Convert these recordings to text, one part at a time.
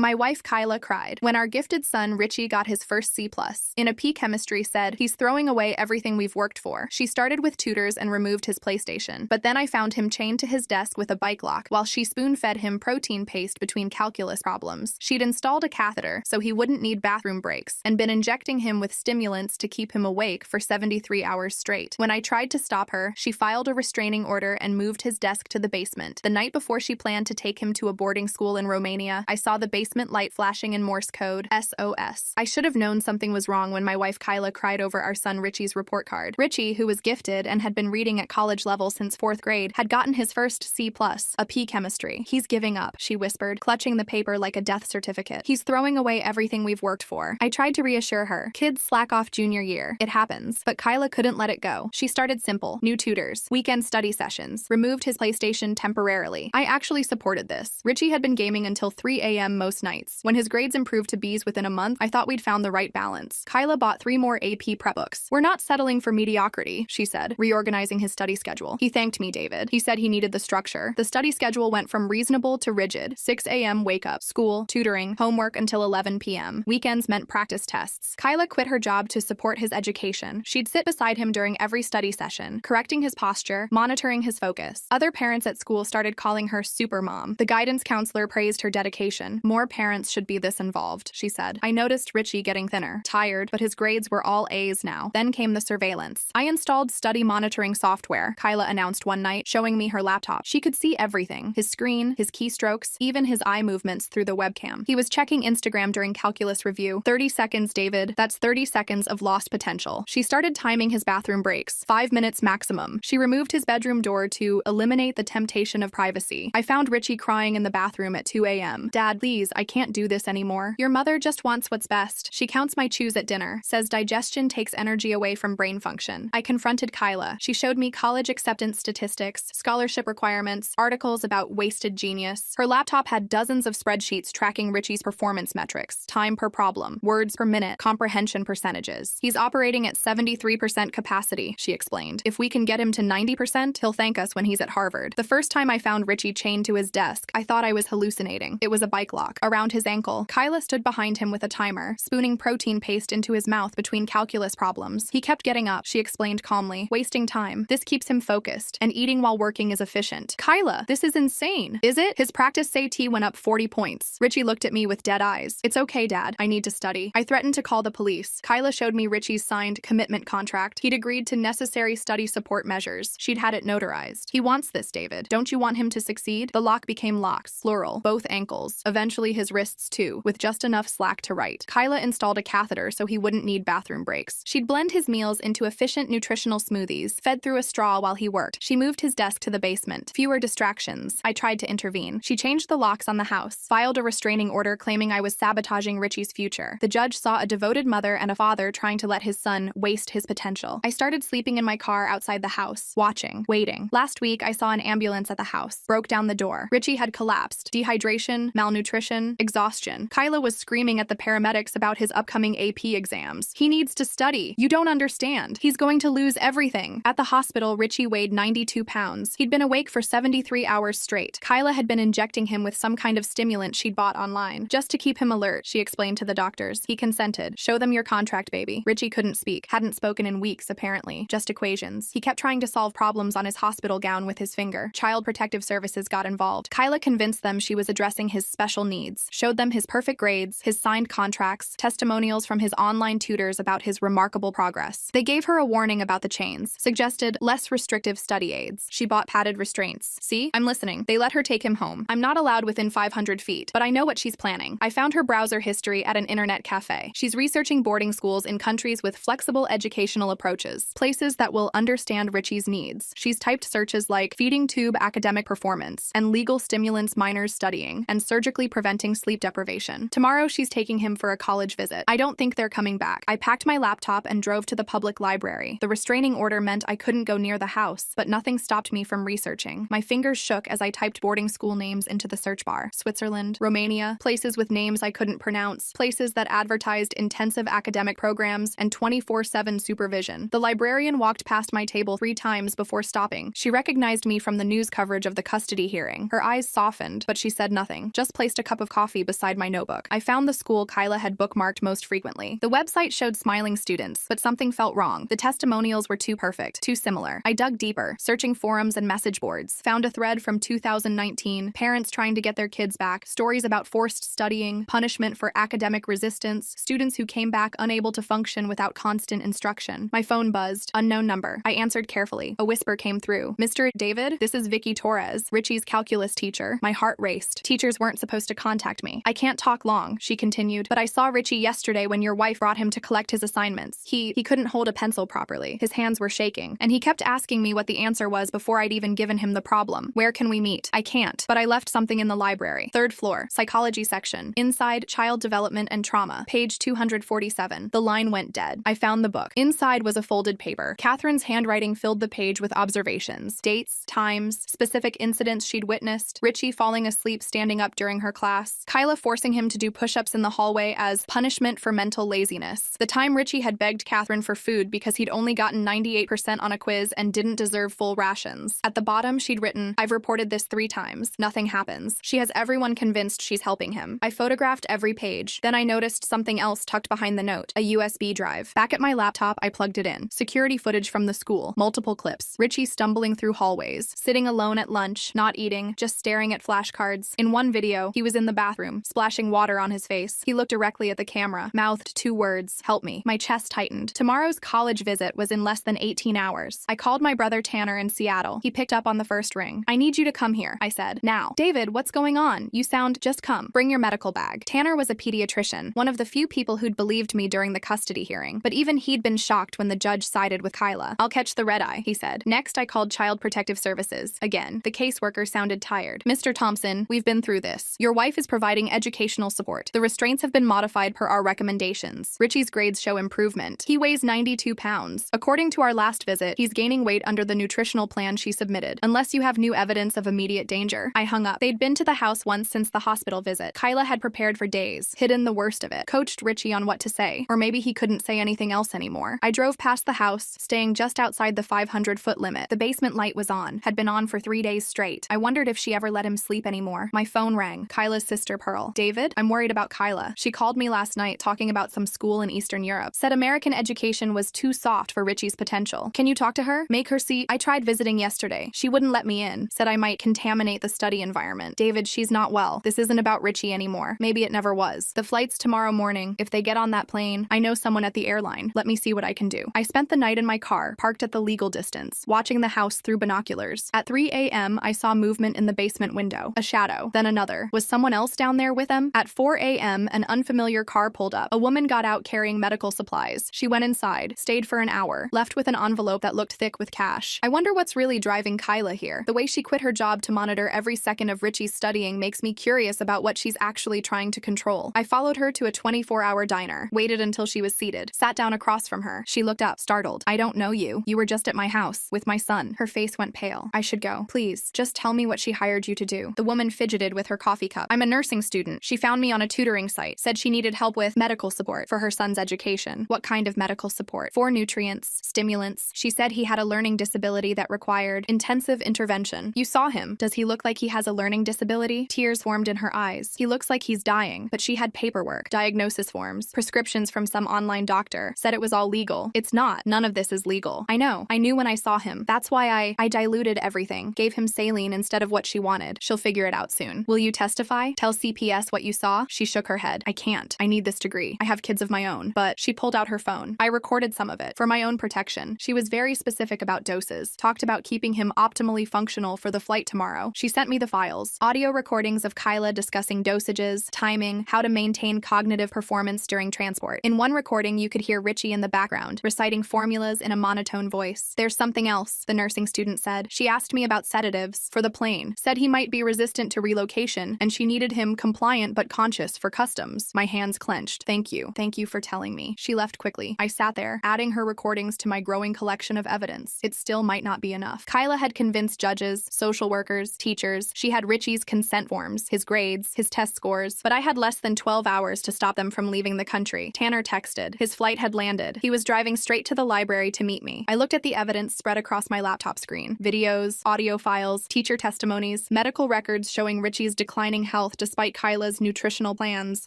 My wife Kyla cried when our gifted son Richie got his first C+. In a P chemistry said, he's throwing away everything we've worked for. She started with tutors and removed his PlayStation, but then I found him chained to his desk with a bike lock while she spoon-fed him protein paste between calculus problems. She'd installed a catheter so he wouldn't need bathroom breaks and been injecting him with stimulants to keep him awake for 73 hours straight. When I tried to stop her, she filed a restraining order and moved his desk to the basement. The night before she planned to take him to a boarding school in Romania, I saw the basement light flashing in Morse code, SOS. I should have known something was wrong when my wife Kyla cried over our son Richie's report card. Richie, who was gifted and had been reading at college level since 4th grade, had gotten his first C+, a P chemistry. He's giving up, she whispered, clutching the paper like a death certificate. He's throwing away everything we've worked for. I tried to reassure her. Kids slack off junior year. It happens. But Kyla couldn't let it go. She started simple. New tutors. Weekend study sessions. Removed his PlayStation temporarily. I actually supported this. Richie had been gaming until 3 a.m. most nights. When his grades improved to B's within a month, I thought we'd found the right balance. Kyla bought 3 more AP prep books. We're not settling for mediocrity, she said, reorganizing his study schedule. He thanked me, David. He said he needed the structure. The study schedule went from reasonable to rigid. 6 a.m. wake up, school, tutoring, homework until 11 p.m. Weekends meant practice tests. Kyla quit her job to support his education. She'd sit beside him during every study session, correcting his posture, monitoring his focus. Other parents at school started calling her super mom. The guidance counselor praised her dedication. More parents should be this involved, she said. I noticed Richie getting thinner, tired, but his grades were all A's now. Then came the surveillance. I installed study monitoring software, Kyla announced one night, showing me her laptop. She could see everything. His screen, his keystrokes, even his eye movements through the webcam. He was checking Instagram during calculus review. 30 seconds, David. That's 30 seconds of lost potential. She started timing his bathroom breaks. 5 minutes maximum. She removed his bedroom door to eliminate the temptation of privacy. I found Richie crying in the bathroom at 2 a.m. Dad, please, I can't do this anymore. Your mother just wants what's best. She counts my chews at dinner, says digestion takes energy away from brain function. I confronted Kyla. She showed me college acceptance statistics, scholarship requirements, articles about wasted genius. Her laptop had dozens of spreadsheets tracking Richie's performance metrics, time per problem, words per minute, comprehension percentages. He's operating at 73% capacity, she explained. If we can get him to 90%, he'll thank us when he's at Harvard. The first time I found Richie chained to his desk, I thought I was hallucinating. It was a bike lock around his ankle. Kyla stood behind him with a timer, spooning protein paste into his mouth between calculus problems. He kept getting up, she explained calmly, wasting time. This keeps him focused, and eating while working is efficient. Kyla, this is insane. Is it? His practice SAT went up 40 points. Richie looked at me with dead eyes. It's okay, Dad. I need to study. I threatened to call the police. Kyla showed me Richie's signed commitment contract. He'd agreed to necessary study support measures. She'd had it notarized. He wants this, David. Don't you want him to succeed? The lock became locks, plural, both ankles. Eventually his wrists too, with just enough slack to write. Kyla installed a catheter so he wouldn't need bathroom breaks. She'd blend his meals into efficient nutritional smoothies, fed through a straw while he worked. She moved his desk to the basement. Fewer distractions. I tried to intervene. She changed the locks on the house, filed a restraining order claiming I was sabotaging Richie's future. The judge saw a devoted mother and a father trying to let his son waste his potential. I started sleeping in my car outside the house, watching, waiting. Last week, I saw an ambulance at the house, broke down the door. Richie had collapsed. Dehydration, malnutrition, exhaustion. Kyla was screaming at the paramedics about his upcoming AP exams. He needs to study. You don't understand. He's going to lose everything. At the hospital, Richie weighed 92 pounds. He'd been awake for 73 hours straight. Kyla had been injecting him with some kind of stimulant she'd bought online, just to keep him alert, she explained to the doctors. He consented. Show them your contract, baby. Richie couldn't speak. Hadn't spoken in weeks, apparently. Just equations. He kept trying to solve problems on his hospital gown with his finger. Child Protective Services got involved. Kyla convinced them she was addressing his special needs, showed them his perfect grades, his signed contracts, testimonials from his online tutors about his remarkable progress. They gave her a warning about the chains, suggested less restrictive study aids. She bought padded restraints. See? I'm listening. They let her take him home. I'm not allowed within 500 feet, but I know what she's planning. I found her browser history at an internet cafe. She's researching boarding schools in countries with flexible educational approaches, places that will understand Richie's needs. She's typed searches like feeding tube academic performance and legal stimulants minors studying and surgically preventing sleep deprivation. Tomorrow, she's taking him for a college visit. I don't think they're coming back. I packed my laptop and drove to the public library. The restraining order meant I couldn't go near the house, but nothing stopped me from researching. My fingers shook as I typed boarding school names into the search bar. Switzerland, Romania, places with names I couldn't pronounce, places that advertised intensive academic programs and 24/7 supervision. The librarian walked past my table 3 times before stopping. She recognized me from the news coverage of the custody hearing. Her eyes softened, but she said nothing, just placed a cup of coffee beside my notebook. I found the school Kyla had bookmarked most frequently. The website showed smiling students, but something felt wrong. The testimonials were too perfect, too similar. I dug deeper, searching forums and message boards. Found a thread from 2019, parents trying to get their kids back, stories about forced studying, punishment for academic resistance, students who came back unable to function without constant instruction. My phone buzzed. Unknown number. I answered carefully. A whisper came through. Mr. David, this is Vicky Torres, Richie's calculus teacher. My heart raced. Teachers weren't supposed to contact me. I can't talk long, she continued, but I saw Richie yesterday when your wife brought him to collect his assignments. He couldn't hold a pencil properly. His hands were shaking, and he kept asking me what the answer was before I'd even given him the problem. Where can we meet? I can't, but I left something in the library. 3rd floor, psychology section. Inside, child development and trauma. Page 247. The line went dead. I found the book. Inside was a folded paper. Catherine's handwriting filled the page with observations, dates, times, specific incidents she'd witnessed, Richie falling asleep standing up during her class, Kyla forcing him to do push-ups in the hallway as punishment for mental laziness, the time Richie had begged Catherine for food because he'd only gotten 98% on a quiz and didn't deserve full rations. At the bottom, she'd written, I've reported this 3 times. Nothing happens. She has everyone convinced she's helping him. I photographed every page. Then I noticed something else tucked behind the note, a USB drive. Back at my laptop, I plugged it in. Security footage from the school. Multiple clips. Richie stumbling through hallways, sitting alone at lunch, not eating, just staring at flashcards. In one video, he was in the bathroom, splashing water on his face. He looked directly at the camera, mouthed 2 words, help me. My chest tightened. Tomorrow's college visit was in less than 18 hours. I called my brother Tanner in Seattle. He picked up on the first ring. I need you to come here, I said. Now. David, what's going on? You sound, just come. Bring your medical bag. Tanner was a pediatrician, one of the few people who'd believed me during the custody hearing, but even he'd been shocked when the judge sided with Kyla. I'll catch the red eye, he said. Next, I called Child Protective Services. Again, the caseworker sounded tired. Mr. Thompson, we've been through this. Your wife is providing educational support. The restraints have been modified per our recommendations. Richie's grades show improvement. He weighs 92 pounds. According to our last visit, he's gaining weight under the nutritional plan she submitted. Unless you have new evidence of immediate danger. I hung up. They'd been to the house once since the hospital visit. Kyla had prepared for days, hidden the worst of it, coached Richie on what to say, or maybe he couldn't say anything else anymore. I drove past the house, staying just outside the 500-foot limit. The basement light was on, had been on for 3 days straight. I wondered if she ever let him sleep anymore. My phone rang. Kyla's sister, Pearl. David, I'm worried about Kyla. She called me last night talking about some school in Eastern Europe. Said American education was too soft for Richie's potential. Can you talk to her? Make her see. I tried visiting yesterday. She wouldn't let me in. Said I might contaminate the study environment. David, she's not well. This isn't about Richie anymore. Maybe it never was. The flight's tomorrow morning. If they get on that plane, I know someone at the airline. Let me see what I can do. I spent the night in my car, parked at the legal distance, watching the house through binoculars. At 3 a.m., I saw movement in the basement window. A shadow. Then another. Was someone else down there with them? At 4 a.m., an unfamiliar car pulled up. A woman got out carrying medical supplies. She went inside, stayed for an hour, left with an envelope that looked thick with cash. I wonder what's really driving Kyla here. The way she quit her job to monitor every second of Richie's studying makes me curious about what she's actually trying to control. I followed her to a 24-hour diner, waited until she was seated, sat down across from her. She looked up, startled. I don't know you. You were just at my house, with my son. Her face went pale. I should go. Please, just tell me what she hired you to do. The woman fidgeted with her coffee cup. I'm a nursing student. She found me on a tutoring site, said she needed help with medical support for her son's education. What kind of medical support? For nutrients, stimulants. She said he had a learning disability that required intensive intervention. You saw him. Does he look like he has a learning disability? Tears formed in her eyes. He looks like he's dying, but she had paperwork, diagnosis forms, prescriptions from some online doctor, said it was all legal. It's not. None of this is legal. I know. I knew when I saw him. That's why I diluted everything, gave him saline instead of what she wanted. She'll figure it out soon. Will you testify? Tell CPS what you saw? She shook her head. I can't. I need this degree. I have kids of my own. But she pulled out her phone. I recorded some of it for my own protection. She was very specific about doses, talked about keeping him optimally functional for the flight tomorrow. She sent me the files. Audio recordings of Kyla discussing dosages, timing, how to maintain cognitive performance during transport. In one recording, you could hear Richie in the background, reciting formulas in a monotone voice. There's something else, the nursing student said. She asked me about sedatives for the plane, said he might be resistant to relocation, and she needed him compliant but conscious for customs. My hands clenched. Thank you. Thank you for telling me. She left quickly. I sat there, adding her recordings to my growing collection of evidence. It still might not be enough. Kyla had convinced judges, social workers, teachers. She had Richie's consent forms, his grades, his test scores, but I had less than 12 hours to stop them from leaving the country. Tanner texted. His flight had landed. He was driving straight to the library to meet me. I looked at the evidence spread across my laptop screen. Videos, audio files, teacher testimonies, medical records showing Richie's declining health health despite Kyla's nutritional plans,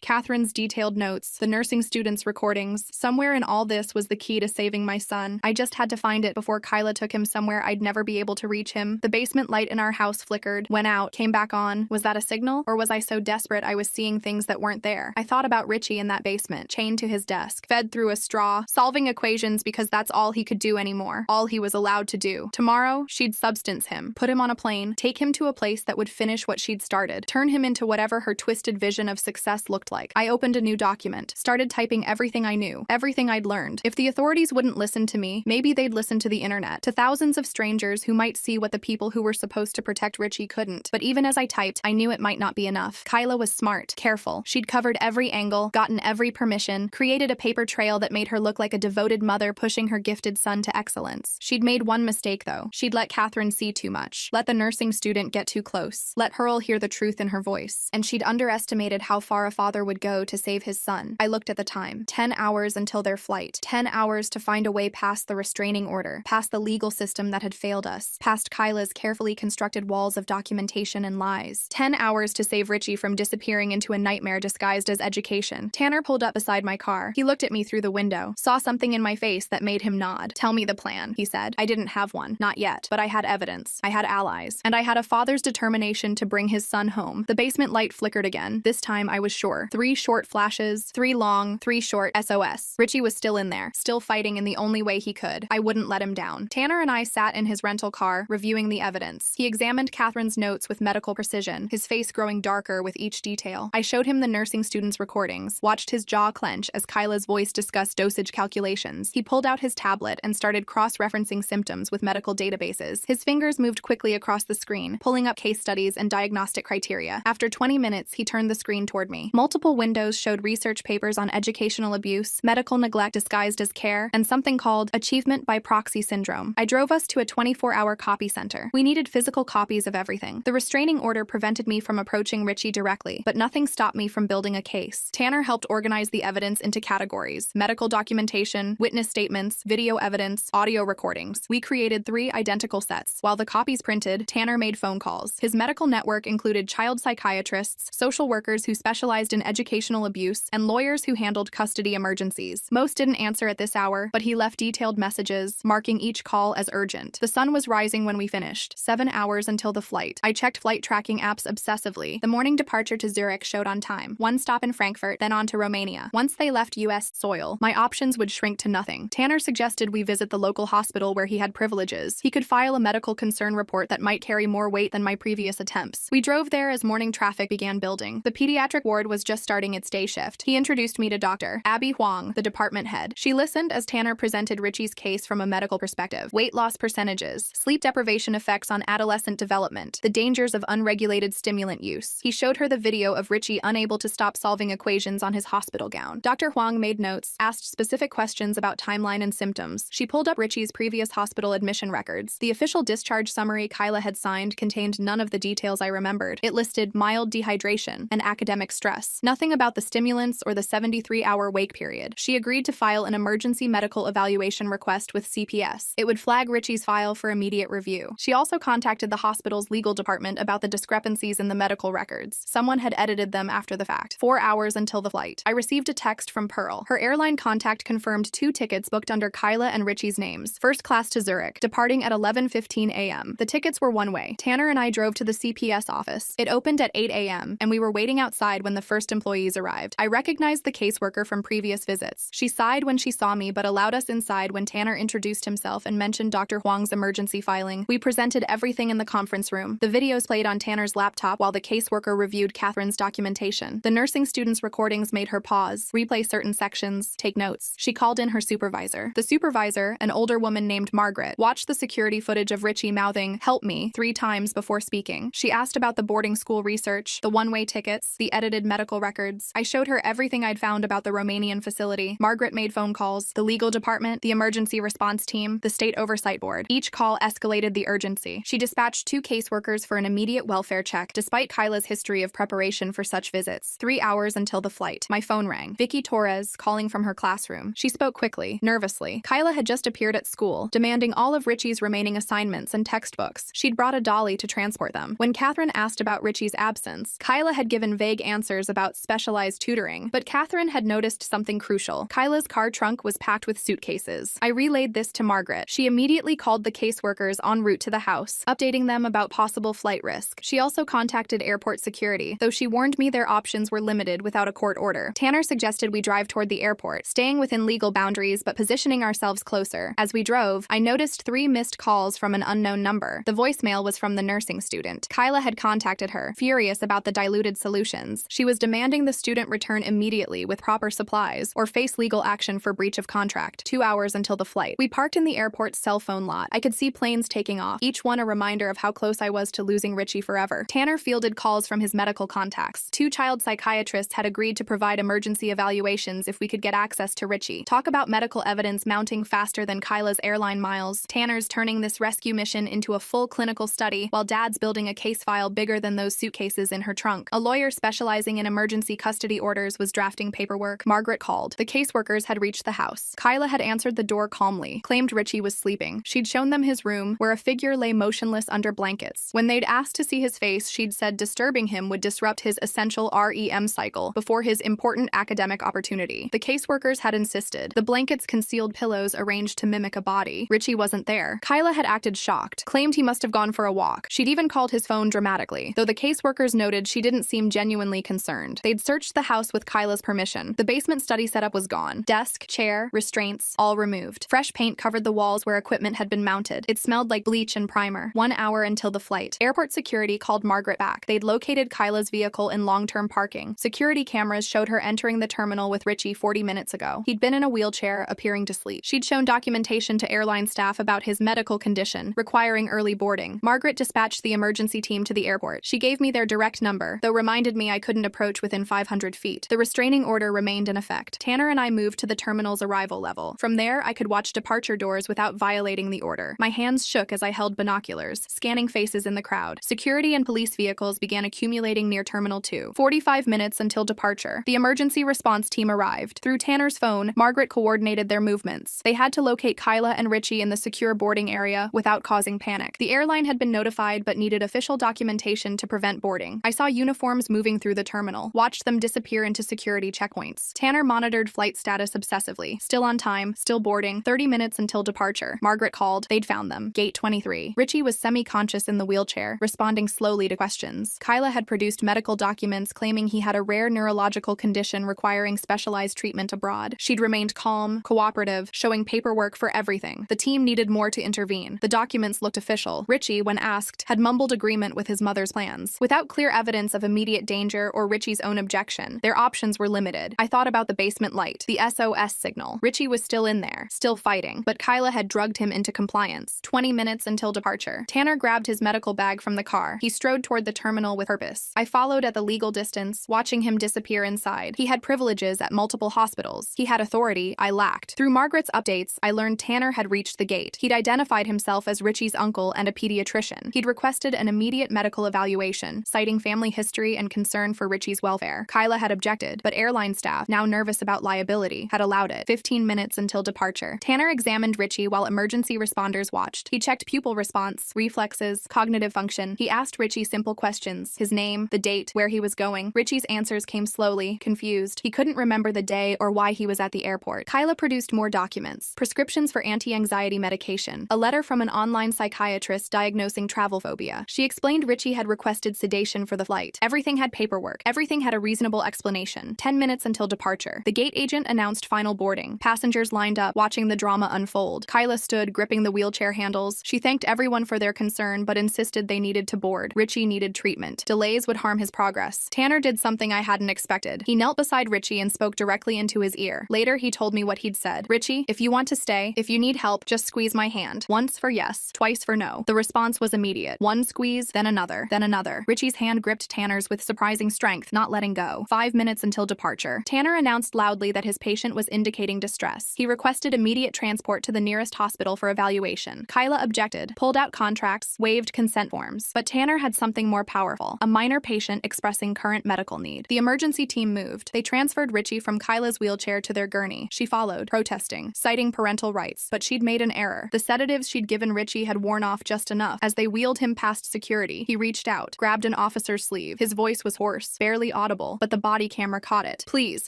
Catherine's detailed notes, the nursing students' recordings. Somewhere in all this was the key to saving my son. I just had to find it before Kyla took him somewhere I'd never be able to reach him. The basement light in our house flickered, went out, came back on. Was that a signal? Or was I so desperate I was seeing things that weren't there? I thought about Richie in that basement, chained to his desk, fed through a straw, solving equations because that's all he could do anymore, all he was allowed to do. Tomorrow, she'd substance him, put him on a plane, take him to a place that would finish what she'd started, turn him into whatever her twisted vision of success looked like. I opened a new document, started typing everything I knew, everything I'd learned. If the authorities wouldn't listen to me, maybe they'd listen to the internet, to thousands of strangers who might see what the people who were supposed to protect Richie couldn't. But even as I typed, I knew it might not be enough. Kyla was smart, careful. She'd covered every angle, gotten every permission, created a paper trail that made her look like a devoted mother pushing her gifted son to excellence. She'd made one mistake, though. She'd let Catherine see too much, let the nursing student get too close, let Hurl hear the truth in her voice. And she'd underestimated how far a father would go to save his son. I looked at the time. 10 hours until their flight. 10 hours to find a way past the restraining order, past the legal system that had failed us, past Kyla's carefully constructed walls of documentation and lies. 10 hours to save Richie from disappearing into a nightmare disguised as education. Tanner pulled up beside my car. He looked at me through the window, saw something in my face that made him nod. "Tell me the plan," he said. I didn't have one, not yet, but I had evidence. I had allies, and I had a father's determination to bring his son home. The basement light flickered again. This time I was sure. 3 short flashes, 3 long, 3 short, SOS. Richie was still in there, still fighting in the only way he could. I wouldn't let him down. Tanner and I sat in his rental car, reviewing the evidence. He examined Catherine's notes with medical precision, his face growing darker with each detail. I showed him the nursing student's recordings, watched his jaw clench as Kyla's voice discussed dosage calculations. He pulled out his tablet and started cross-referencing symptoms with medical databases. His fingers moved quickly across the screen, pulling up case studies and diagnostic criteria. After 20 minutes, he turned the screen toward me. Multiple windows showed research papers on educational abuse, medical neglect disguised as care, and something called achievement by proxy syndrome. I drove us to a 24-hour copy center. We needed physical copies of everything. The restraining order prevented me from approaching Richie directly, but nothing stopped me from building a case. Tanner helped organize the evidence into categories: medical documentation, witness statements, video evidence, audio recordings. We created 3 identical sets. While the copies printed, Tanner made phone calls. His medical network included child psychiatrists, social workers who specialized in educational abuse, and lawyers who handled custody emergencies. Most didn't answer at this hour, but he left detailed messages, marking each call as urgent. The sun was rising when we finished. 7 hours until the flight. I checked flight tracking apps obsessively. The morning departure to Zurich showed on time. 1 stop in Frankfurt, then on to Romania. Once they left US soil, my options would shrink to nothing. Tanner suggested we visit the local hospital where he had privileges. He could file a medical concern report that might carry more weight than my previous attempts. We drove there as morning traffic began building. The pediatric ward was just starting its day shift. He introduced me to Dr. Abby Huang, the department head. She listened as Tanner presented Richie's case from a medical perspective. Weight loss percentages, sleep deprivation effects on adolescent development, the dangers of unregulated stimulant use. He showed her the video of Richie unable to stop solving equations on his hospital gown. Dr. Huang made notes, asked specific questions about timeline and symptoms. She pulled up Richie's previous hospital admission records. The official discharge summary Kyla had signed contained none of the details I remembered. It listed mild dehydration and academic stress. Nothing about the stimulants or the 73-hour wake period. She agreed to file an emergency medical evaluation request with CPS. It would flag Richie's file for immediate review. She also contacted the hospital's legal department about the discrepancies in the medical records. Someone had edited them after the fact. 4 hours until the flight. I received a text from Pearl. Her airline contact confirmed 2 tickets booked under Kyla and Richie's names. First class to Zurich, departing at 11:15 a.m. The tickets were one-way. Tanner and I drove to the CPS office. It opened at 8 a.m., and we were waiting outside when the first employees arrived. I recognized the caseworker from previous visits. She sighed when she saw me, but allowed us inside when Tanner introduced himself and mentioned Dr. Huang's emergency filing. We presented everything in the conference room. The videos played on Tanner's laptop while the caseworker reviewed Catherine's documentation. The nursing student's recordings made her pause, replay certain sections, take notes. She called in her supervisor. The supervisor, an older woman named Margaret, watched the security footage of Richie mouthing, "Help me," 3 times before speaking. She asked about the boarding school research, the one-way tickets, the edited medical records. I showed her everything I'd found about the Romanian facility. Margaret made phone calls, the legal department, the emergency response team, the state oversight board. Each call escalated the urgency. She dispatched 2 caseworkers for an immediate welfare check, despite Kyla's history of preparation for such visits. 3 hours until the flight. My phone rang. Vicky Torres, calling from her classroom. She spoke quickly, nervously. Kyla had just appeared at school, demanding all of Richie's remaining assignments and textbooks. She'd brought a dolly to transport them. When Catherine asked about Richie's absence, nonsense. Kyla had given vague answers about specialized tutoring, but Catherine had noticed something crucial. Kyla's car trunk was packed with suitcases. I relayed this to Margaret. She immediately called the caseworkers en route to the house, updating them about possible flight risk. She also contacted airport security, though she warned me their options were limited without a court order. Tanner suggested we drive toward the airport, staying within legal boundaries but positioning ourselves closer. As we drove, I noticed 3 missed calls from an unknown number. The voicemail was from the nursing student. Kyla had contacted her, furious about the diluted solutions. She was demanding the student return immediately with proper supplies or face legal action for breach of contract. 2 hours until the flight. We parked in the airport's cell phone lot. I could see planes taking off, each one a reminder of how close I was to losing Richie forever. Tanner fielded calls from his medical contacts. 2 child psychiatrists had agreed to provide emergency evaluations if we could get access to Richie. Talk about medical evidence mounting faster than Kyla's airline miles. Tanner's turning this rescue mission into a full clinical study, while Dad's building a case file bigger than those suitcases in her trunk. A lawyer specializing in emergency custody orders was drafting paperwork. Margaret called. The caseworkers had reached the house. Kyla had answered the door calmly, claimed Richie was sleeping. She'd shown them his room, where a figure lay motionless under blankets. When they'd asked to see his face, she'd said disturbing him would disrupt his essential REM cycle before his important academic opportunity. The caseworkers had insisted. The blankets concealed pillows arranged to mimic a body. Richie wasn't there. Kyla had acted shocked, claimed he must have gone for a walk. She'd even called his phone dramatically, though the caseworkers noted she didn't seem genuinely concerned. They'd searched the house with Kyla's permission. The basement study setup was gone. Desk, chair, restraints, all removed. Fresh paint covered the walls where equipment had been mounted. It smelled like bleach and primer. 1 hour until the flight. Airport security called Margaret back. They'd located Kyla's vehicle in long-term parking. Security cameras showed her entering the terminal with Richie 40 minutes ago. He'd been in a wheelchair, appearing to sleep. She'd shown documentation to airline staff about his medical condition, requiring early boarding. Margaret dispatched the emergency team to the airport. She gave me their direct number, though reminded me I couldn't approach within 500 feet. The restraining order remained in effect. Tanner and I moved to the terminal's arrival level. From there, I could watch departure doors without violating the order. My hands shook as I held binoculars, scanning faces in the crowd. Security and police vehicles began accumulating near Terminal 2. 45 minutes until departure. The emergency response team arrived. Through Tanner's phone, Margaret coordinated their movements. They had to locate Kyla and Richie in the secure boarding area without causing panic. The airline had been notified but needed official documentation to prevent boarding. I saw uniforms moving through the terminal, watched them disappear into security checkpoints. Tanner monitored flight status obsessively. Still on time, still boarding, 30 minutes until departure. Margaret called. They'd found them. Gate 23. Richie was semi-conscious in the wheelchair, responding slowly to questions. Kyla had produced medical documents claiming he had a rare neurological condition requiring specialized treatment abroad. She'd remained calm, cooperative, showing paperwork for everything. The team needed more to intervene. The documents looked official. Richie, when asked, had mumbled agreement with his mother's plans. Without clear evidence of immediate danger or Richie's own objection, their options were limited. I thought about the basement light, the SOS signal. Richie was still in there, still fighting, but Kyla had drugged him into compliance. 20 minutes until departure. Tanner grabbed his medical bag from the car. He strode toward the terminal with purpose. I followed at the legal distance, watching him disappear inside. He had privileges at multiple hospitals. He had authority I lacked. Through Margaret's updates, I learned Tanner had reached the gate. He'd identified himself as Richie's uncle and a pediatrician. He'd requested an immediate medical evaluation, citing family history and concern for Richie's welfare. Kyla had objected, but airline staff, now nervous about liability, had allowed it. 15 minutes until departure. Tanner examined Richie while emergency responders watched. He checked pupil response, reflexes, cognitive function. He asked Richie simple questions: his name, the date, where he was going. Richie's answers came slowly, confused. He couldn't remember the day or why he was at the airport. Kyla produced more documents: prescriptions for anti-anxiety medication, a letter from an online psychiatrist diagnosing travel phobia. She explained Richie had requested sedation for the flight. Everything had paperwork. Everything had a reasonable explanation. 10 minutes until departure. The gate agent announced final boarding. Passengers lined up, watching the drama unfold. Kyla stood, gripping the wheelchair handles. She thanked everyone for their concern, but insisted they needed to board. Richie needed treatment. Delays would harm his progress. Tanner did something I hadn't expected. He knelt beside Richie and spoke directly into his ear. Later, he told me what he'd said. "Richie, if you want to stay, if you need help, just squeeze my hand. Once for yes, twice for no." The response was immediate. One squeeze, then another, then another. Richie's hand gripped Tanner's with surprising strength, not letting go. 5 minutes until departure. Tanner announced loudly that his patient was indicating distress. He requested immediate transport to the nearest hospital for evaluation. Kyla objected, pulled out contracts, waived consent forms. But Tanner had something more powerful: a minor patient expressing current medical need. The emergency team moved. They transferred Richie from Kyla's wheelchair to their gurney. She followed, protesting, citing parental rights. But she'd made an error. The sedatives she'd given Richie had worn off just enough. As they wheeled him past security, he reached out, grabbed an officer officer's sleeve. His voice was hoarse, barely audible, but the body camera caught it. "Please,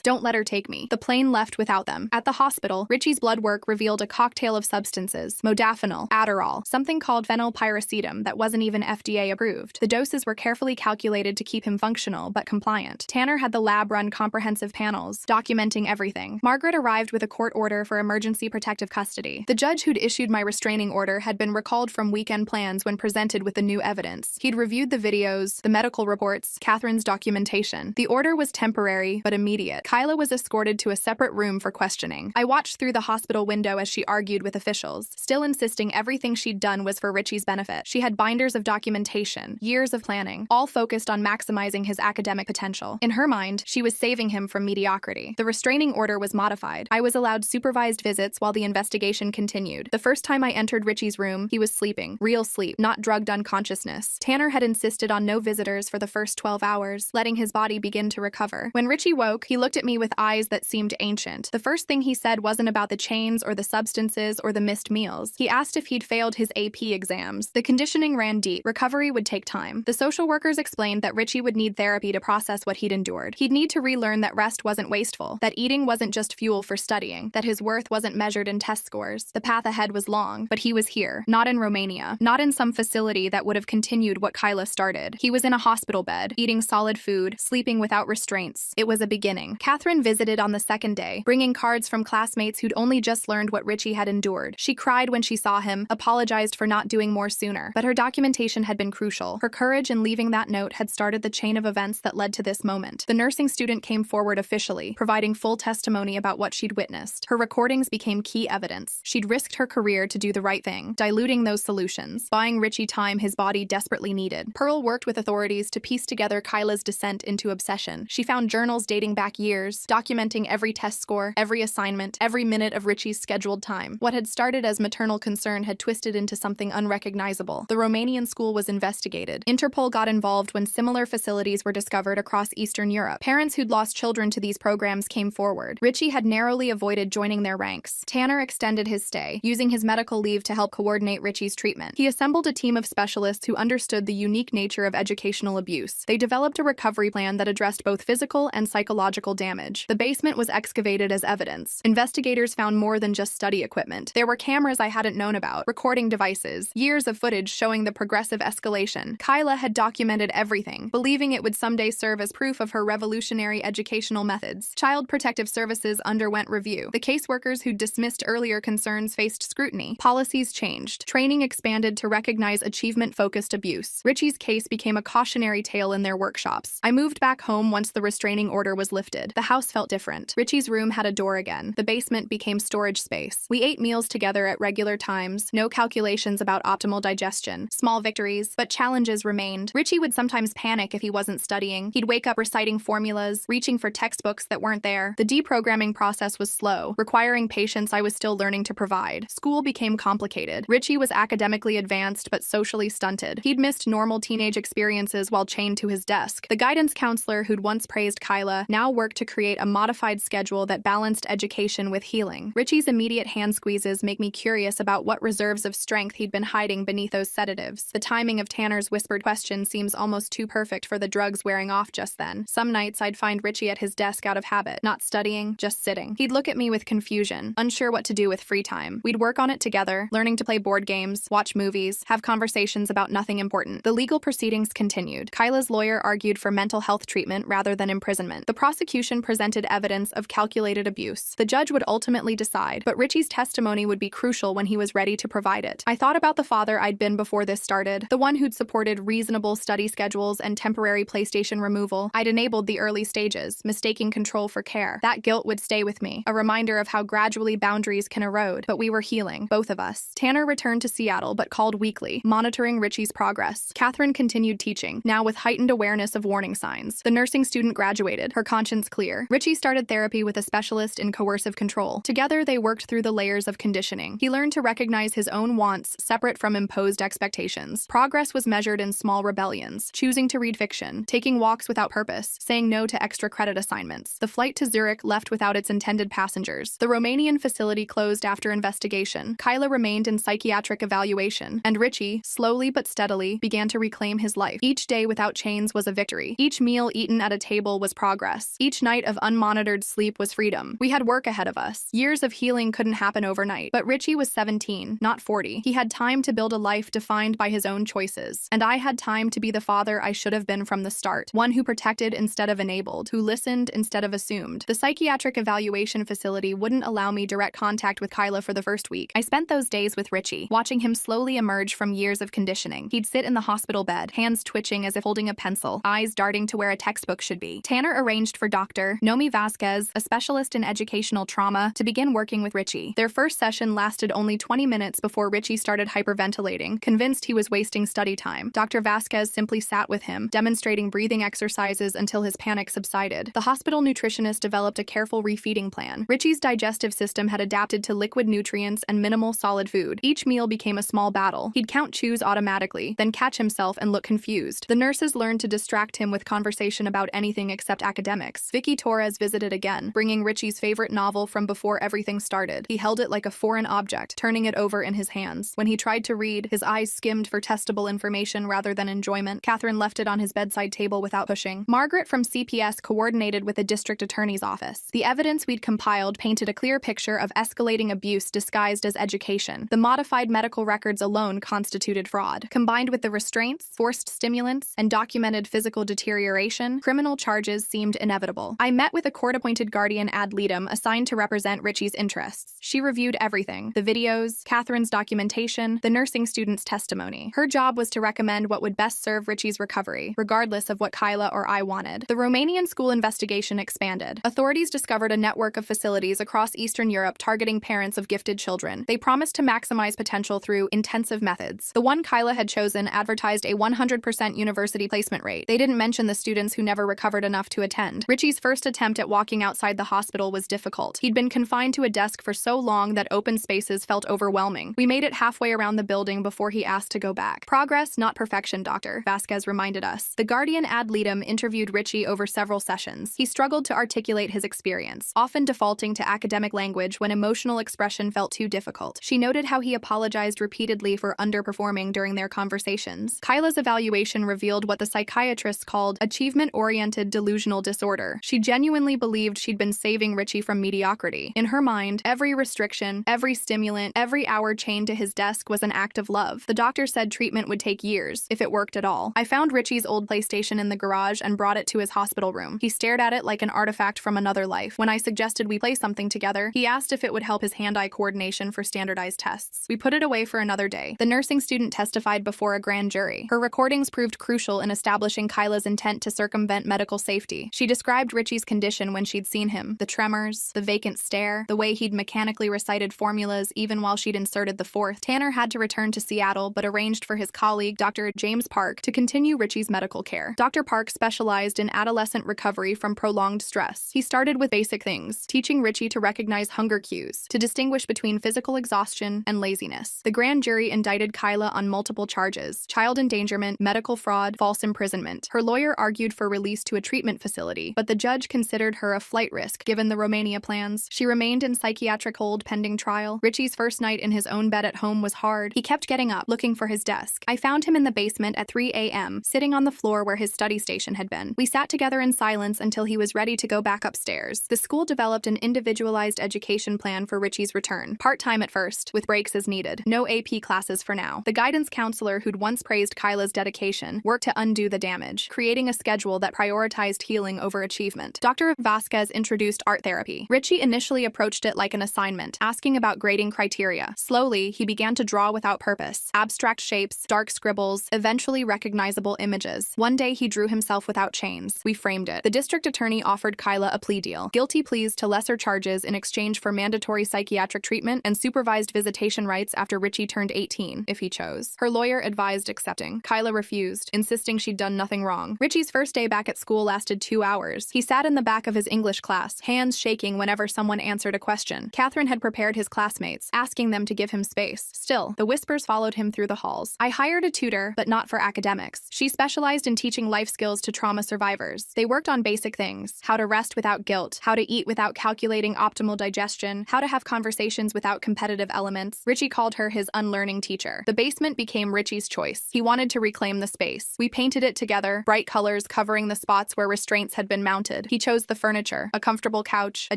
don't let her take me." The plane left without them. At the hospital, Richie's blood work revealed a cocktail of substances: modafinil, Adderall, something called phenylpiracetam that wasn't even FDA approved. The doses were carefully calculated to keep him functional but compliant. Tanner had the lab run comprehensive panels, documenting everything. Margaret arrived with a court order for emergency protective custody. The judge who'd issued my restraining order had been recalled from weekend plans when presented with the new evidence. He'd reviewed the videos, the medical reports, Catherine's documentation. The order was temporary but immediate. Kyla was escorted to a separate room for questioning. I watched through the hospital window as she argued with officials, still insisting everything she'd done was for Richie's benefit. She had binders of documentation, years of planning, all focused on maximizing his academic potential. In her mind, she was saving him from mediocrity. The restraining order was modified. I was allowed supervised visits while the investigation continued. The first time I entered Richie's room, he was sleeping. Real sleep, not drugged unconsciousness. Tanner had insisted on no visitors for the first 12 hours, letting his body begin to recover. When Richie woke, he looked at me with eyes that seemed ancient. The first thing he said wasn't about the chains or the substances or the missed meals. He asked if he'd failed his AP exams. The conditioning ran deep. Recovery would take time. The social workers explained that Richie would need therapy to process what he'd endured. He'd need to relearn that rest wasn't wasteful, that eating wasn't just fuel for studying, that his worth wasn't measured in test scores. The path ahead was long, but he was here, not in Romania, not in some facility that would have continued what Kyla started. He was in a hospital bed, eating solid food, sleeping without restraints. It was a beginning. Catherine visited on the second day, bringing cards from classmates who'd only just learned what Richie had endured. She cried when she saw him, apologized for not doing more sooner, but her documentation had been crucial. Her courage in leaving that note had started the chain of events that led to this moment. The nursing student came forward officially, providing full testimony about what she'd witnessed. Her recordings became key evidence. She'd risked her career to do the right thing, diluting those solutions, buying Richie time his body desperately needed. Pearl worked with authorities to piece together Kyla's descent into obsession. She found journals dating back years, documenting every test score, every assignment, every minute of Richie's scheduled time. What had started as maternal concern had twisted into something unrecognizable. The Romanian school was investigated. Interpol got involved when similar facilities were discovered across Eastern Europe. Parents who'd lost children to these programs came forward. Richie had narrowly avoided joining their ranks. Tanner extended his stay, using his medical leave to help coordinate Richie's treatment. He assembled a team of specialists who understood the unique nature of educational abuse. They developed a recovery plan that addressed both physical and psychological damage. The basement was excavated as evidence. Investigators found more than just study equipment. There were cameras I hadn't known about, recording devices, years of footage showing the progressive escalation. Kyla had documented everything, believing it would someday serve as proof of her revolutionary educational methods. Child Protective Services underwent review. The caseworkers who dismissed earlier concerns faced scrutiny. Policies changed. Training expanded to recognize achievement-focused abuse. Richie's case became a cautionary tale in their workshops. I moved back home once the restraining order was lifted. The house felt different. Richie's room had a door again. The basement became storage space. We ate meals together at regular times, no calculations about optimal digestion. Small victories, but challenges remained. Richie would sometimes panic if he wasn't studying. He'd wake up reciting formulas, reaching for textbooks that weren't there. The deprogramming process was slow, requiring patience I was still learning to provide. School became complicated. Richie was academically advanced but socially stunted. He'd missed normal teenage experiences while chained to his desk. The guidance counselor who'd once praised Kyla now worked to create a modified schedule that balanced education with healing. Richie's immediate hand squeezes make me curious about what reserves of strength he'd been hiding beneath those sedatives. The timing of Tanner's whispered question seems almost too perfect for the drugs wearing off just then. Some nights I'd find Richie at his desk out of habit, not studying, just sitting. He'd look at me with confusion, unsure what to do with free time. We'd work on it together, learning to play board games, watch movies, have conversations about nothing important. The legal proceedings continued. Kyla's lawyer argued for mental health treatment rather than imprisonment. The prosecution presented evidence of calculated abuse. The judge would ultimately decide, but Richie's testimony would be crucial when he was ready to provide it. I thought about the father I'd been before this started, the one who'd supported reasonable study schedules and temporary PlayStation removal. I'd enabled the early stages, mistaking control for care. That guilt would stay with me, a reminder of how gradually boundaries can erode, but we were healing, both of us. Tanner returned to Seattle but called weekly, monitoring Richie's progress. Catherine continued teaching, now with heightened awareness of warning signs. The nursing student graduated, her conscience clear. Richie started therapy with a specialist in coercive control. Together, they worked through the layers of conditioning. He learned to recognize his own wants separate from imposed expectations. Progress was measured in small rebellions, choosing to read fiction, taking walks without purpose, saying no to extra credit assignments. The flight to Zurich left without its intended passengers. The Romanian facility closed after investigation. Kyla remained in psychiatric evaluation, and Richie, slowly but steadily, began to reclaim his life. Each day without chains was a victory. Each meal eaten at a table was progress. Each night of unmonitored sleep was freedom. We had work ahead of us. Years of healing couldn't happen overnight. But Richie was 17, not 40. He had time to build a life defined by his own choices. And I had time to be the father I should have been from the start. One who protected instead of enabled, who listened instead of assumed. The psychiatric evaluation facility wouldn't allow me direct contact with Kyla for the first week. I spent those days with Richie, watching him slowly emerge from years of conditioning. He'd sit in the hospital bed, hands twitching as if holding a pencil, eyes darting to where a textbook should be. Tanner arranged for Dr. Nomi Vasquez, a specialist in educational trauma, to begin working with Richie. Their first session lasted only 20 minutes before Richie started hyperventilating, convinced he was wasting study time. Dr. Vasquez simply sat with him, demonstrating breathing exercises until his panic subsided. The hospital nutritionist developed a careful refeeding plan. Richie's digestive system had adapted to liquid nutrients and minimal solid food. Each meal became a small battle. He'd count chews automatically, then catch himself and look confused. The nurses learned to distract him with conversation about anything except academics. Vicky Torres visited again, bringing Richie's favorite novel from before everything started. He held it like a foreign object, turning it over in his hands. When he tried to read, his eyes skimmed for testable information rather than enjoyment. Catherine left it on his bedside table without pushing. Margaret from CPS coordinated with the district attorney's office. The evidence we'd compiled painted a clear picture of escalating abuse disguised as education. The modified medical records alone constituted fraud. Combined with the restraints, forced stimulants, and documented physical deterioration, criminal charges seemed inevitable. I met with a court-appointed guardian ad litem assigned to represent Richie's interests. She reviewed everything: the videos, Catherine's documentation, the nursing student's testimony. Her job was to recommend what would best serve Richie's recovery, regardless of what Kyla or I wanted. The Romanian school investigation expanded. Authorities discovered a network of facilities across Eastern Europe targeting parents of gifted children. They promised to maximize potential through intensive methods. The one Kyla had chosen advertised a 100% university placement rate. They didn't mention the students who never recovered enough to attend. Richie's first attempt at walking outside the hospital was difficult. He'd been confined to a desk for so long that open spaces felt overwhelming. We made it halfway around the building before he asked to go back. Progress, not perfection, Dr. Vasquez reminded us. The guardian ad litem interviewed Richie over several sessions. He struggled to articulate his experience, often defaulting to academic language when emotional expression felt too difficult. She noted how he apologized repeatedly for underperforming during their conversations. Kyla's evaluation revealed what the psychiatrists called achievement-oriented delusional disorder. She genuinely believed she'd been saving Richie from mediocrity. In her mind, every restriction, every stimulant, every hour chained to his desk was an act of love. The doctor said treatment would take years, if it worked at all. I found Richie's old PlayStation in the garage and brought it to his hospital room. He stared at it like an artifact from another life. When I suggested we play something together, he asked if it would help his hand-eye coordination for standardized tests. We put it away for another day. The nursing student testified before a grand jury. Her recordings proved crucial in establishing Kyla's intent to circumvent medical safety. She described Richie's condition when she'd seen him: the tremors, the vacant stare, the way he'd mechanically recited formulas even while she'd inserted the fourth. Tanner had to return to Seattle, but arranged for his colleague, Dr. James Park, to continue Richie's medical care. Dr. Park specialized in adolescent recovery from prolonged stress. He started with basic things, teaching Richie to recognize hunger cues, to distinguish between physical exhaustion and laziness. The grand jury indicted Kyla on multiple charges: child endangerment, medical fraud, false imprisonment. Her lawyer argued for release to a treatment facility, but the judge considered her a flight risk given the Romania plans. She remained in psychiatric hold pending trial. Richie's first night in his own bed at home was hard. He kept getting up, looking for his desk. I found him in the basement at 3 a.m., sitting on the floor where his study station had been. We sat together in silence until he was ready to go back upstairs. The school developed an individualized education plan for Richie's return. Part-time at first, with breaks as needed. No AP classes for now. The guidance counselor who'd once praised Kyla's dedication worked to undo the damage, creating a schedule that prioritized healing over achievement. Dr. Vasquez introduced art therapy. Richie initially approached it like an assignment, asking about grading criteria. Slowly, he began to draw without purpose. Abstract shapes, dark scribbles, eventually recognizable images. One day he drew himself without chains. We framed it. The district attorney offered Kyla a plea deal: guilty pleas to lesser charges in exchange for mandatory psychiatric treatment and supervised visitation rights after Richie turned 18, if he chose. Her lawyer advised accepting. Kyla refused, insisting she'd done nothing wrong. Richie's first day back at school lasted 2 hours. He sat in the back of his English class, hands shaking whenever someone answered a question. Catherine had prepared his classmates, asking them to give him space. Still, the whispers followed him through the halls. I hired a tutor, but not for academics. She specialized in teaching life skills to trauma survivors. They worked on basic things: how to rest without guilt, how to eat without calculating optimal digestion, how to have conversations without competitive elements. Richie called her his unlearning teacher. The basement became Richie's choice. He wanted to reclaim the space. space. We painted it together, bright colors covering the spots where restraints had been mounted. He chose the furniture, a comfortable couch, a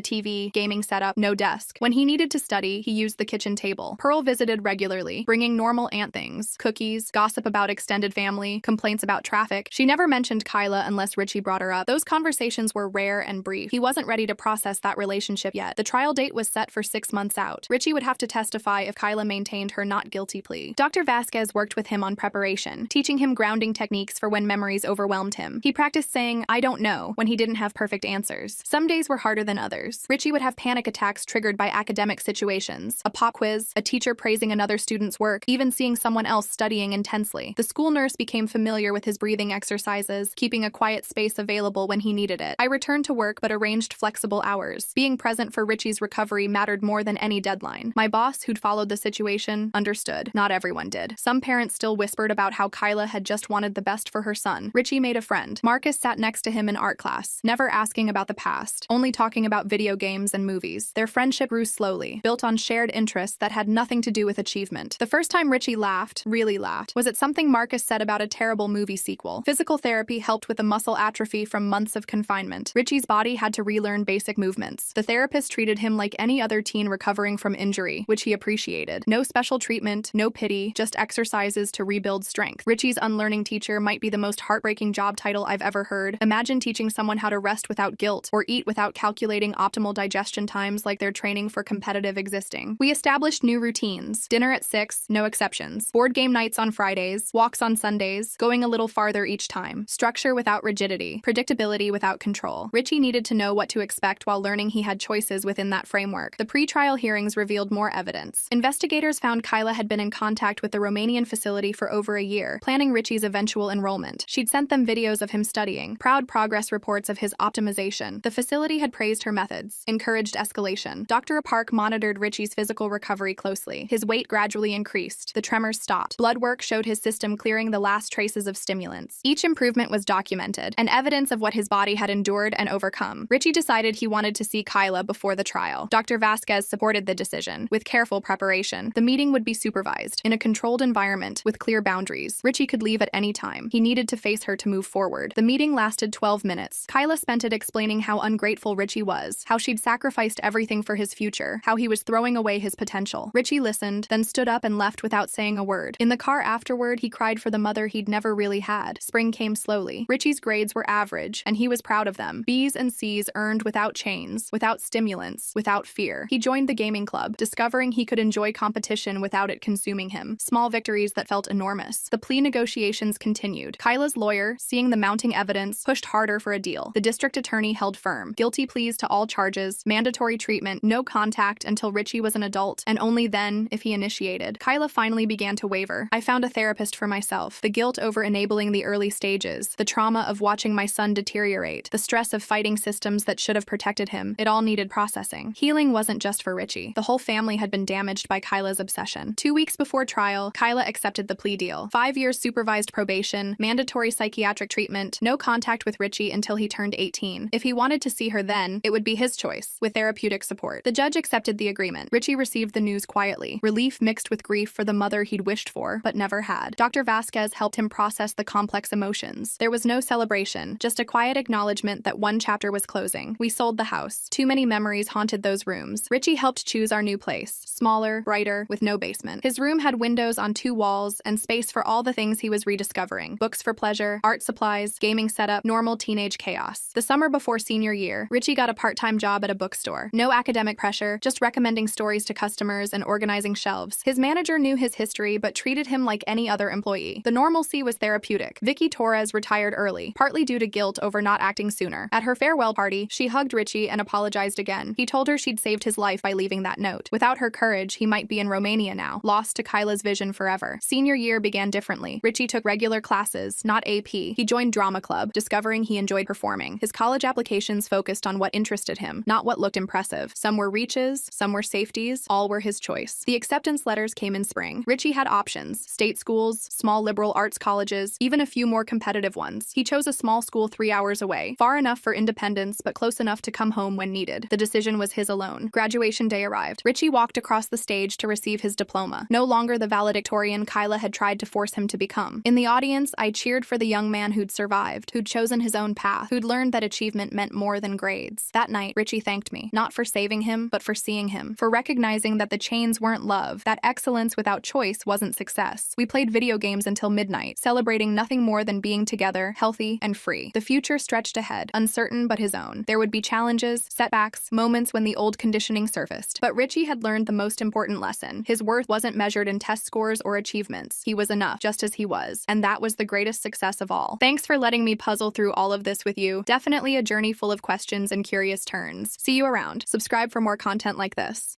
TV, gaming setup, no desk. When he needed to study, he used the kitchen table. Pearl visited regularly, bringing normal aunt things, cookies, gossip about extended family, complaints about traffic. She never mentioned Kyla unless Richie brought her up. Those conversations were rare and brief. He wasn't ready to process that relationship yet. The trial date was set for 6 months out. Richie would have to testify if Kyla maintained her not guilty plea. Dr. Vasquez worked with him on preparation, teaching him grounding techniques for when memories overwhelmed him. He practiced saying, "I don't know," when he didn't have perfect answers. Some days were harder than others. Richie would have panic attacks triggered by academic situations, a pop quiz, a teacher praising another student's work, even seeing someone else studying intensely. The school nurse became familiar with his breathing exercises, keeping a quiet space available when he needed it. I returned to work but arranged flexible hours. Being present for Richie's recovery mattered more than any deadline. My boss, who'd followed the situation, understood. Not everyone did. Some parents still whispered about how Kyla had just wanted the best for her son. Richie made a friend. Marcus sat next to him in art class, never asking about the past, only talking about video games and movies. Their friendship grew slowly, built on shared interests that had nothing to do with achievement. The first time Richie laughed, really laughed, was at something Marcus said about a terrible movie sequel. Physical therapy helped with a muscle atrophy from months of confinement. Richie's body had to relearn basic movements. The therapist treated him like any other teen recovering from injury, which he appreciated. No special treatment, no pity, just exercises to rebuild strength. Richie's unlearning teacher might be the most heartbreaking job title I've ever heard. Imagine teaching someone how to rest without guilt, or eat without calculating optimal digestion times like they're training for competitive existing. We established new routines. Dinner at 6, no exceptions. Board game nights on Fridays, walks on Sundays, going a little farther each time. Structure without rigidity, predictability without control. Richie needed to know what to expect while learning he had choices within that framework. The pre-trial hearings revealed more evidence. Investigators found Kyla had been in contact with the Romanian facility for over a year, planning Richie's eventual enrollment. She'd sent them videos of him studying, proud progress reports of his optimization. The facility had praised her methods, encouraged escalation. Dr. Park monitored Richie's physical recovery closely. His weight gradually increased. The tremors stopped. Blood work showed his system clearing the last traces of stimulants. Each improvement was documented, and evidence of what his body had endured and overcome. Richie decided he wanted to see Kyla before the trial. Dr. Vasquez supported the decision. With careful preparation, the meeting would be supervised, in a controlled environment, with clear boundaries. Richie could leave at any time. He needed to face her to move forward. The meeting lasted 12 minutes. Kyla spent it explaining how ungrateful Richie was, how she'd sacrificed everything for his future, how he was throwing away his potential. Richie listened, then stood up and left without saying a word. In the car afterward, he cried for the mother he'd never really had. Spring came slowly. Richie's grades were average, and he was proud of them. B's and C's earned without chains, without stimulants, without fear. He joined the gaming club, discovering he could enjoy competition without it consuming him. Small victories that felt enormous. The plea negotiations continued. Kyla's lawyer, seeing the mounting evidence, pushed harder for a deal. The district attorney held firm. Guilty pleas to all charges, mandatory treatment, no contact until Richie was an adult, and only then if he initiated. Kyla finally began to waver. I found a therapist for myself. The guilt over enabling the early stages, the trauma of watching my son deteriorate, the stress of fighting systems that should have protected him, it all needed processing. Healing wasn't just for Richie. The whole family had been damaged by Kyla's obsession. 2 weeks before trial, Kyla accepted the plea deal. 5 years supervised probation, mandatory psychiatric treatment, no contact with Richie until he turned 18. If he wanted to see her then, it would be his choice, with therapeutic support. The judge accepted the agreement. Richie received the news quietly, relief mixed with grief for the mother he'd wished for, but never had. Dr. Vasquez helped him process the complex emotions. There was no celebration, just a quiet acknowledgement that one chapter was closing. We sold the house. Too many memories haunted those rooms. Richie helped choose our new place. Smaller, brighter, with no basement. His room had windows on 2 walls and space for all the things he was rediscovering. Books for pleasure, art supplies, gaming setup, normal teenage chaos. The summer before senior year, Richie got a part-time job at a bookstore. No academic pressure, just recommending stories to customers and organizing shelves. His manager knew his history but treated him like any other employee. The normalcy was therapeutic. Vicky Torres retired early, partly due to guilt over not acting sooner. At her farewell party, she hugged Richie and apologized again. He told her she'd saved his life by leaving that note. Without her courage, he might be in Romania now, lost to Kyla's vision forever. Senior year began differently. Richie took regular classes, not AP. He joined drama club, discovering he enjoyed performing. His college applications focused on what interested him, not what looked impressive. Some were reaches, some were safeties, all were his choice. The acceptance letters came in spring. Richie had options: state schools, small liberal arts colleges, even a few more competitive ones. He chose a small school 3 hours away, far enough for independence but close enough to come home when needed. The decision was his alone. Graduation day arrived. Richie walked across the stage to receive his diploma, no longer the valedictorian Kyla had tried to force him to become. In the the audience, I cheered for the young man who'd survived, who'd chosen his own path, who'd learned that achievement meant more than grades. That night, Richie thanked me, not for saving him, but for seeing him, for recognizing that the chains weren't love, that excellence without choice wasn't success. We played video games until midnight, celebrating nothing more than being together, healthy and free. The future stretched ahead, uncertain but his own. There would be challenges, setbacks, moments when the old conditioning surfaced. But Richie had learned the most important lesson. His worth wasn't measured in test scores or achievements. He was enough, just as he was. And that was the greatest success of all. Thanks for letting me puzzle through all of this with you. Definitely a journey full of questions and curious turns. See you around. Subscribe for more content like this.